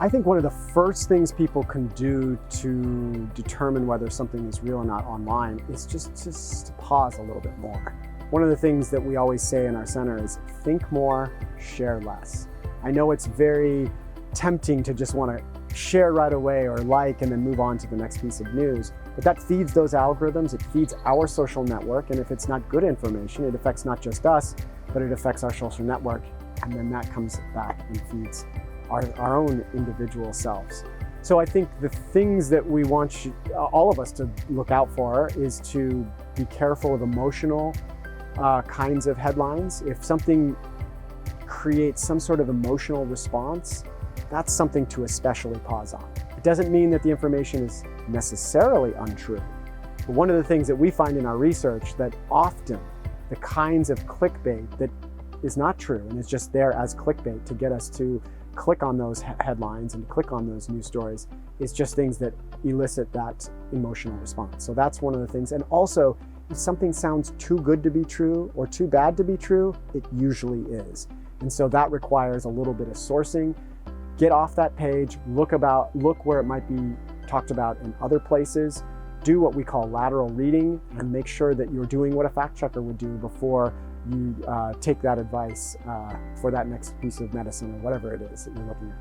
I think one of the first things people can do to determine whether something is real or not online is just to pause a little bit more. One of the things that we always say in our center is think more, share less. I know it's very tempting to just want to share right away or like and then move on to the next piece of news, but that feeds those algorithms, it feeds our social network, and if it's not good information, it affects not just us, but it affects our social network, and then that comes back and feeds our own individual selves. So I think the things that we want all of us to look out for is to be careful of emotional kinds of headlines. If something creates some sort of emotional response, that's something to especially pause on. It doesn't mean that the information is necessarily untrue. But one of the things that we find in our research that often the kinds of clickbait that is not true and is just there as clickbait to get us to click on those headlines and click on those news stories is just things that elicit that emotional response. So that's one of the things. And also, if something sounds too good to be true or too bad to be true, it usually is. And so that requires a little bit of sourcing. Get off that page, look where it might be talked about in other places, do what we call lateral reading, and make sure that you're doing what a fact checker would do before you take that advice for that next piece of medicine or whatever it is that you're looking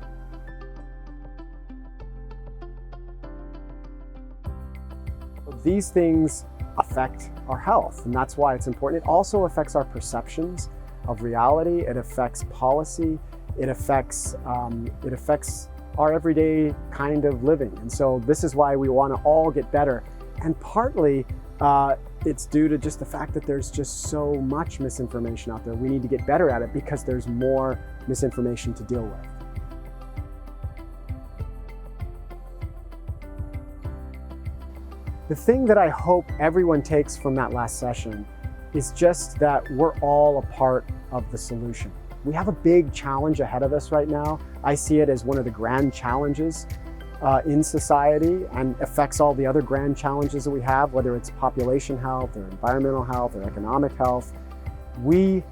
at. These things affect our health, and that's why it's important. It also affects our perceptions of reality. It affects policy. It affects our everyday kind of living. And so this is why we want to all get better. And partly it's due to just the fact that there's just so much misinformation out there. We need to get better at it because there's more misinformation to deal with. The thing that I hope everyone takes from that last session is just that we're all a part of the solution. We have a big challenge ahead of us right now. I see it as one of the grand challenges in society and affects all the other grand challenges that we have, whether it's population health or environmental health or economic health. We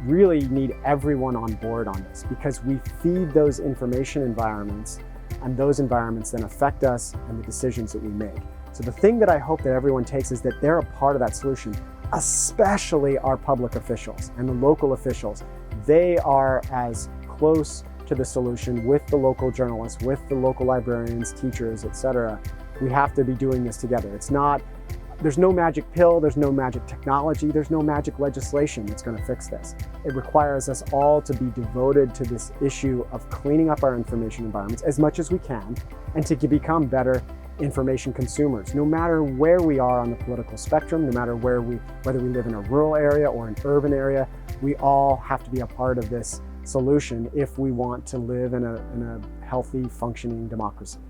really need everyone on board on this because we feed those information environments, and those environments then affect us and the decisions that we make. So the thing that I hope that everyone takes is that they're a part of that solution, especially our public officials and the local officials. They are as close to the solution with the local journalists, with the local librarians, teachers, etc. We have to be doing this together. There's no magic pill, there's no magic technology, there's no magic legislation that's going to fix this. It requires us all to be devoted to this issue of cleaning up our information environments as much as we can and to become better information consumers. No matter where we are on the political spectrum, no matter whether we live in a rural area or an urban area, we all have to be a part of this solution if we want to live in a healthy, functioning democracy.